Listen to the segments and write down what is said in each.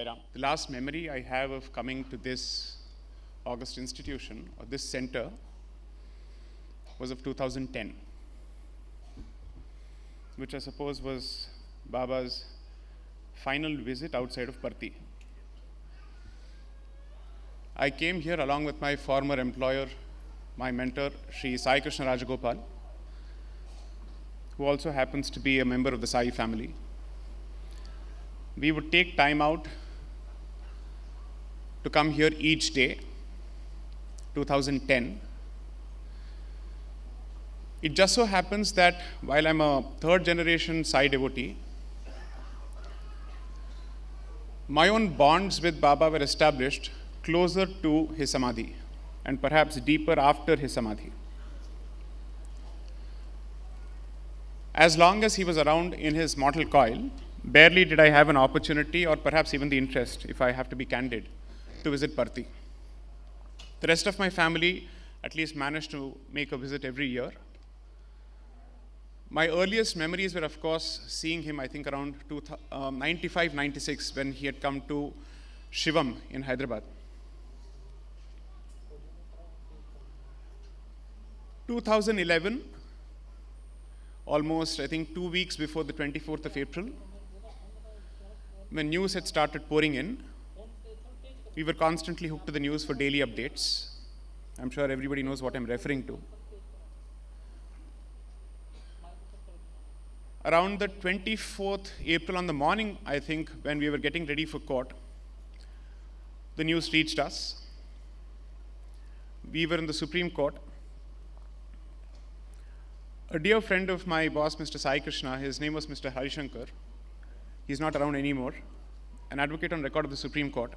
Sai Ram. The last memory I have of coming to this August institution, or this center, was of 2010, which I suppose was Baba's final visit outside of Parthi. I came here along with my former employer, my mentor, Sri Sai Krishna Rajagopal, who also happens to be a member of the Sai family. We would take time out to come here each day, 2010. It just so happens that while I'm a third generation Sai devotee, my own bonds with Baba were established closer to his samadhi, and perhaps deeper after his samadhi. As long as he was around in his mortal coil, barely did I have an opportunity, or perhaps even the interest, if I have to be candid, to visit Parthi. The rest of my family at least managed to make a visit every year. My earliest memories were, of course, seeing him, I think, around 95, 96, when he had come to Shivam in Hyderabad. 2011, almost, I think, 2 weeks before the 24th of April, when news had started pouring in, we were constantly hooked to the news for daily updates. I'm sure everybody knows what I'm referring to. Around the 24th April, on the morning, I think, when we were getting ready for court, the news reached us. We were in the Supreme Court. A dear friend of my boss, Mr. Sai Krishna, his name was Mr. Harishankar. He's not around anymore. An advocate on record of the Supreme Court,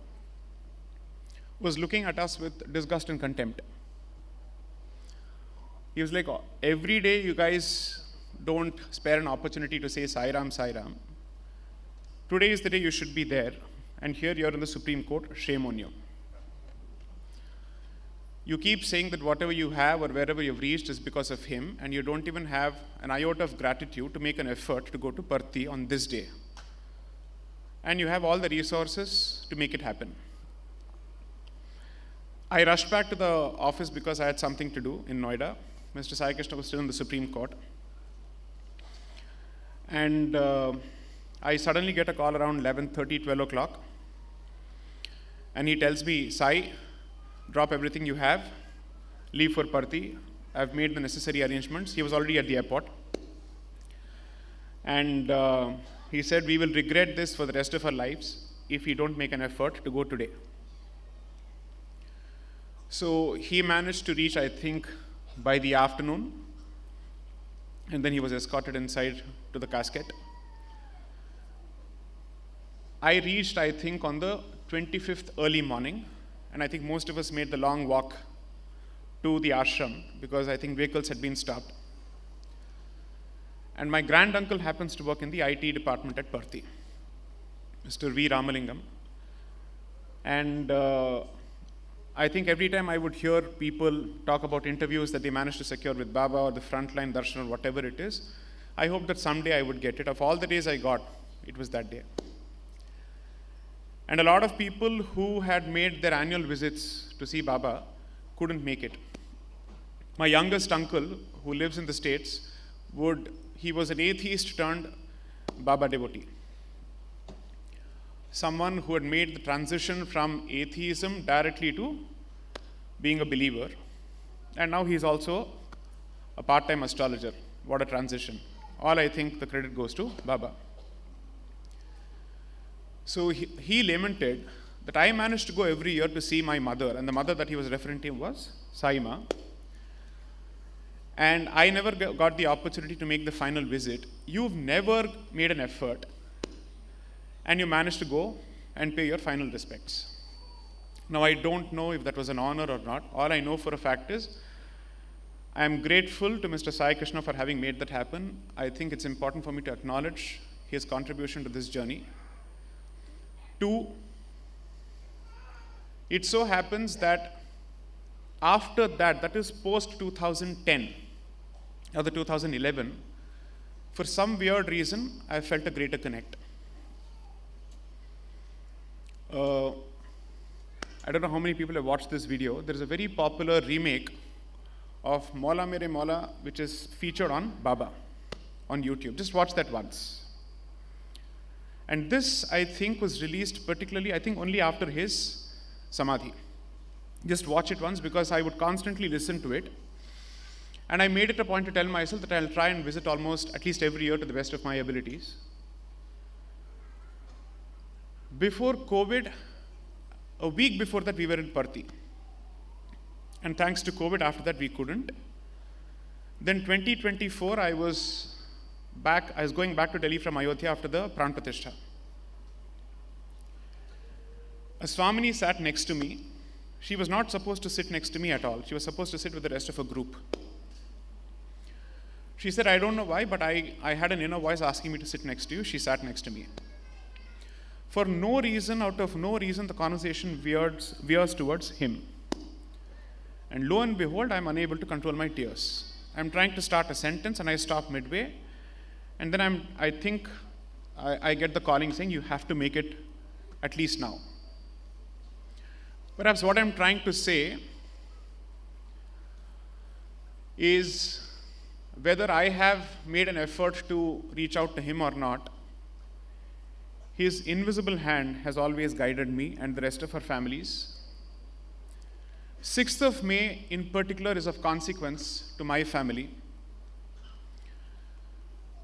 was looking at us with disgust and contempt. He was like, every day you guys don't spare an opportunity to say Sai Ram, Sai Ram. Today is the day you should be there, and here you're in the Supreme Court, shame on you. You keep saying that whatever you have or wherever you've reached is because of him, and you don't even have an iota of gratitude to make an effort to go to Parthi on this day. And you have all the resources to make it happen. I rushed back to the office because I had something to do in Noida. Mr. Sai Krishna was still in the Supreme Court. And I suddenly get a call around 11:30, 12 o'clock. And he tells me, Sai, drop everything you have, leave for Parthi. I've made the necessary arrangements. He was already at the airport. And he said, we will regret this for the rest of our lives if we don't make an effort to go today. So he managed to reach, I think, by the afternoon, and then he was escorted inside to the casket. I reached, I think, on the 25th early morning, and I think most of us made the long walk to the ashram because I think vehicles had been stopped. And my granduncle happens to work in the IT department at Parthi, Mr. V. Ramalingam. And I think every time I would hear people talk about interviews that they managed to secure with Baba or the frontline darshan or whatever it is, I hope that someday I would get it. Of all the days I got, it was that day. And a lot of people who had made their annual visits to see Baba couldn't make it. My youngest uncle, who lives in the States, he was an atheist turned Baba devotee. Someone who had made the transition from atheism directly to being a believer. And now he's also a part-time astrologer. What a transition. All I think the credit goes to Baba. So he lamented that I managed to go every year to see my mother, and the mother that he was referring to was Saima. And I never got the opportunity to make the final visit. You've never made an effort, and you managed to go and pay your final respects. Now, I don't know if that was an honor or not. All I know for a fact is, I am grateful to Mr. Sai Krishna for having made that happen. I think it's important for me to acknowledge his contribution to this journey. 2, it so happens that after that is post 2010, or the 2011, for some weird reason, I felt a greater connect. Uh, I don't know how many people have watched this video. There is a very popular remake of Mola Mere Mola, which is featured on Baba on YouTube. Just watch that once. And this, I think, was released particularly, I think, only after his Samadhi. Just watch it once, because I would constantly listen to it. And I made it a point to tell myself that I'll try and visit almost at least every year to the best of my abilities. Before COVID, a week before that, we were in Parthi. And thanks to COVID, after that, we couldn't. Then 2024, I was going back to Delhi from Ayodhya after the Pran Pratishtha. A Swamini sat next to me. She was not supposed to sit next to me at all. She was supposed to sit with the rest of a group. She said, I don't know why, but I had an inner voice asking me to sit next to you. She sat next to me. For no reason, out of no reason, the conversation veers towards him. And lo and behold, I'm unable to control my tears. I'm trying to start a sentence and I stop midway. And then I think I get the calling saying, you have to make it at least now. Perhaps what I'm trying to say is, whether I have made an effort to reach out to him or not, his invisible hand has always guided me and the rest of our families. 6th of May in particular is of consequence to my family,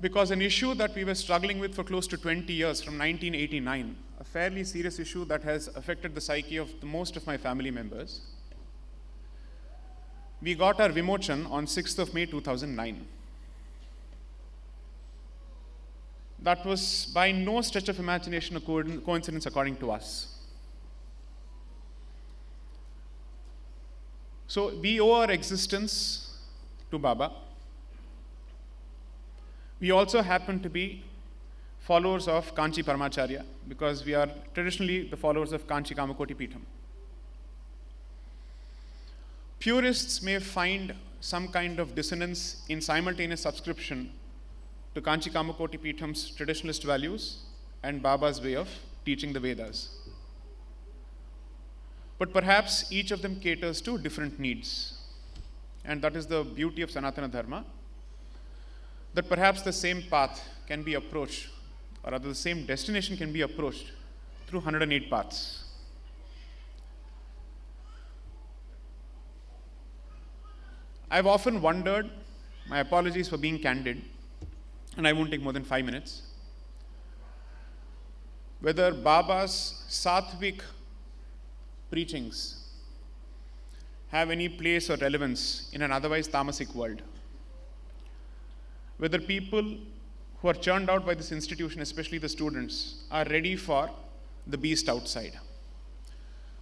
because an issue that we were struggling with for close to 20 years, from 1989, a fairly serious issue that has affected the psyche of most of my family members, we got our Vimochan on 6th of May 2009. That was by no stretch of imagination a coincidence according to us. So we owe our existence to Baba. We also happen to be followers of Kanchi Paramacharya, because we are traditionally the followers of Kanchi Kamakoti Peetham. Purists may find some kind of dissonance in simultaneous subscription to Kanchi Kamakoti Peetham's traditionalist values and Baba's way of teaching the Vedas. But perhaps each of them caters to different needs. And that is the beauty of Sanatana Dharma, that perhaps the same path can be approached, or rather the same destination can be approached through 108 paths. I've often wondered, my apologies for being candid, and I won't take more than 5 minutes, whether Baba's Sattvic preachings have any place or relevance in an otherwise tamasic world. Whether people who are churned out by this institution, especially the students, are ready for the beast outside.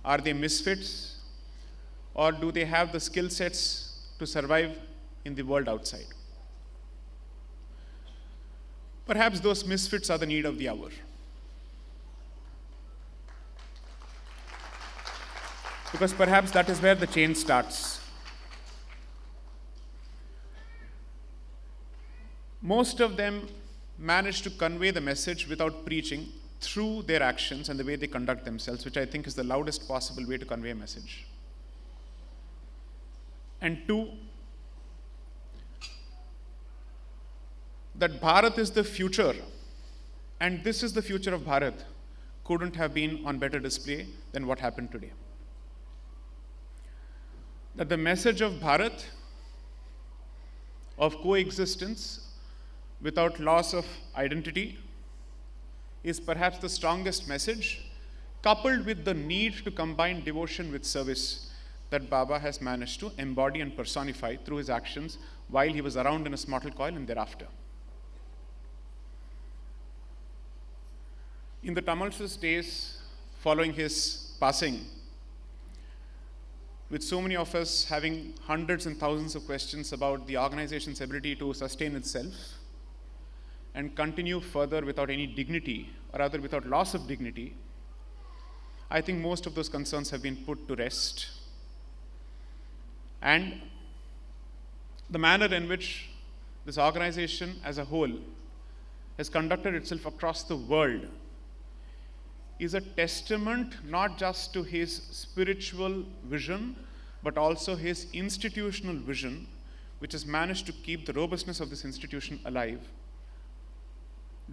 Are they misfits, or do they have the skill sets to survive in the world outside? Perhaps those misfits are the need of the hour. Because perhaps that is where the change starts. Most of them manage to convey the message without preaching through their actions and the way they conduct themselves, which I think is the loudest possible way to convey a message. And 2, that Bharat is the future, and this is the future of Bharat, couldn't have been on better display than what happened today. That the message of Bharat, of coexistence without loss of identity, is perhaps the strongest message, coupled with the need to combine devotion with service that Baba has managed to embody and personify through his actions while he was around in a mortal coil and thereafter. In the tumultuous days following his passing, with so many of us having hundreds and thousands of questions about the organization's ability to sustain itself and continue further without any dignity, or rather without loss of dignity, I think most of those concerns have been put to rest. And the manner in which this organization as a whole has conducted itself across the world is a testament not just to his spiritual vision, but also his institutional vision, which has managed to keep the robustness of this institution alive,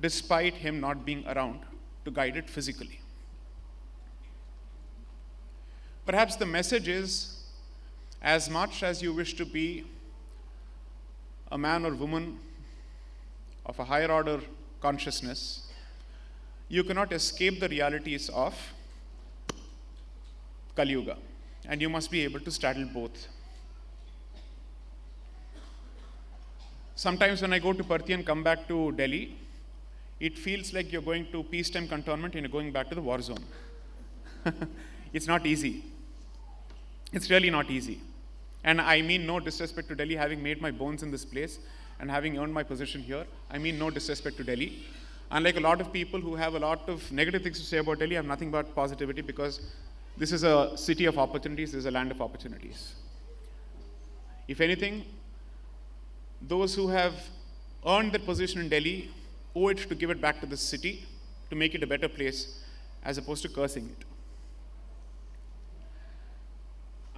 despite him not being around to guide it physically. Perhaps the message is, as much as you wish to be a man or woman of a higher order consciousness, you cannot escape the realities of Kali Yuga, and you must be able to straddle both. Sometimes when I go to Parthi and come back to Delhi, it feels like you're going to peacetime cantonment and you're going back to the war zone. It's not easy. It's really not easy. And I mean no disrespect to Delhi, having made my bones in this place and having earned my position here. I mean no disrespect to Delhi. Unlike a lot of people who have a lot of negative things to say about Delhi, I have nothing but positivity, because this is a city of opportunities, this is a land of opportunities. If anything, those who have earned their position in Delhi owe it to give it back to the city to make it a better place, as opposed to cursing it.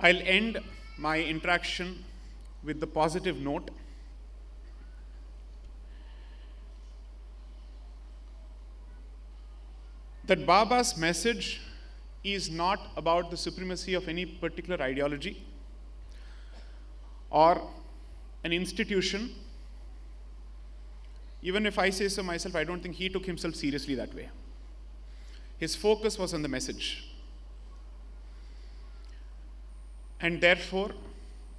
I'll end my interaction with the positive note. That Baba's message is not about the supremacy of any particular ideology or an institution. Even if I say so myself, I don't think he took himself seriously that way. His focus was on the message. And therefore,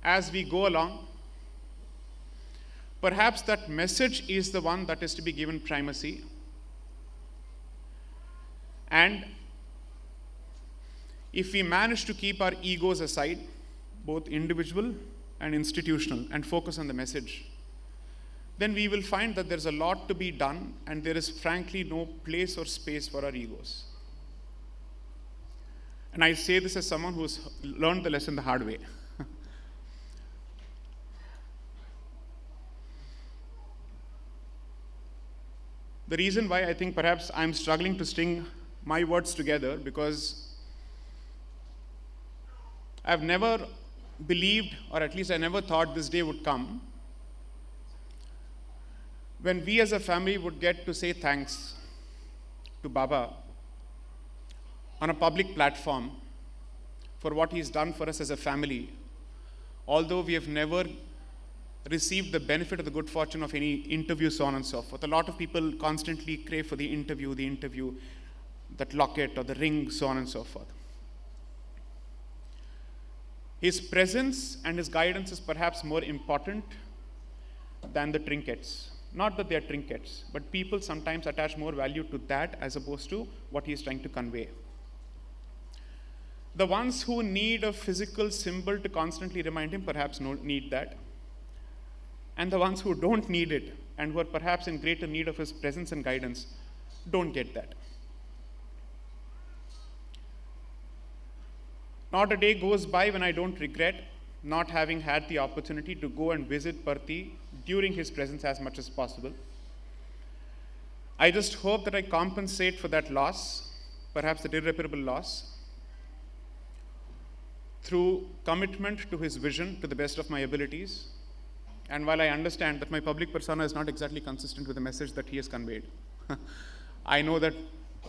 as we go along, perhaps that message is the one that is to be given primacy. And if we manage to keep our egos aside, both individual and institutional, and focus on the message, then we will find that there's a lot to be done, and there is frankly no place or space for our egos. And I say this as someone who's learned the lesson the hard way. The reason why I think perhaps I'm struggling to string my words together, because I've never believed, or at least I never thought this day would come, when we as a family would get to say thanks to Baba on a public platform for what he's done for us as a family, although we have never received the benefit of the good fortune of any interview, so on and so forth. A lot of people constantly crave for the interview, that locket or the ring, so on and so forth. His presence and his guidance is perhaps more important than the trinkets. Not that they are trinkets, but people sometimes attach more value to that as opposed to what he is trying to convey. The ones who need a physical symbol to constantly remind him perhaps need that. And the ones who don't need it and who are perhaps in greater need of his presence and guidance don't get that. Not a day goes by when I don't regret not having had the opportunity to go and visit Parthi during his presence as much as possible. I just hope that I compensate for that loss, perhaps that irreparable loss, through commitment to his vision to the best of my abilities. And while I understand that my public persona is not exactly consistent with the message that he has conveyed, I know that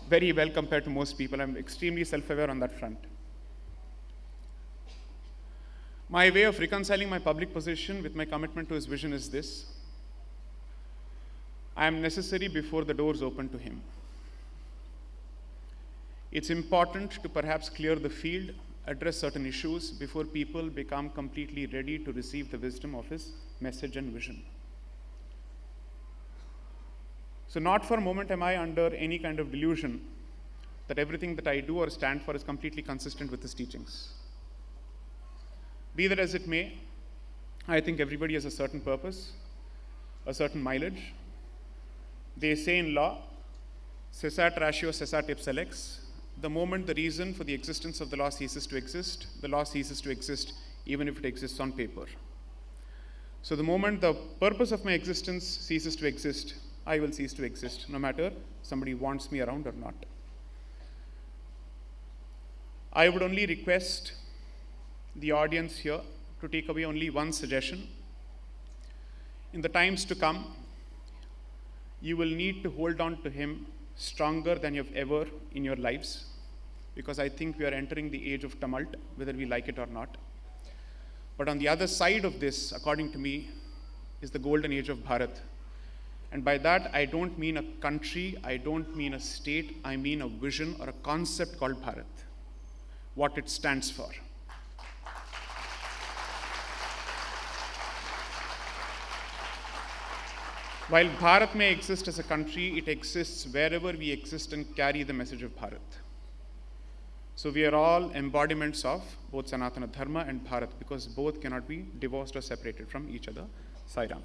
very well compared to most people. I'm extremely self-aware on that front. My way of reconciling my public position with my commitment to his vision is this: I am necessary before the doors open to him. It's important to perhaps clear the field, address certain issues before people become completely ready to receive the wisdom of his message and vision. So not for a moment am I under any kind of delusion that everything that I do or stand for is completely consistent with his teachings. Be that as it may, I think everybody has a certain purpose, a certain mileage. They say in law, cessat ratio cessat ipsa lex. The moment the reason for the existence of the law ceases to exist, the law ceases to exist, even if it exists on paper. So the moment the purpose of my existence ceases to exist, I will cease to exist, no matter somebody wants me around or not. I would only request the audience here to take away only one suggestion. In the times to come, you will need to hold on to him stronger than you've ever in your lives, because I think we are entering the age of tumult, whether we like it or not. But on the other side of this, according to me, is the golden age of Bharat. And by that, I don't mean a country, I don't mean a state, I mean a vision or a concept called Bharat, what it stands for. While Bharat may exist as a country, it exists wherever we exist and carry the message of Bharat. So we are all embodiments of both Sanatana Dharma and Bharat, because both cannot be divorced or separated from each other. Sai Ram.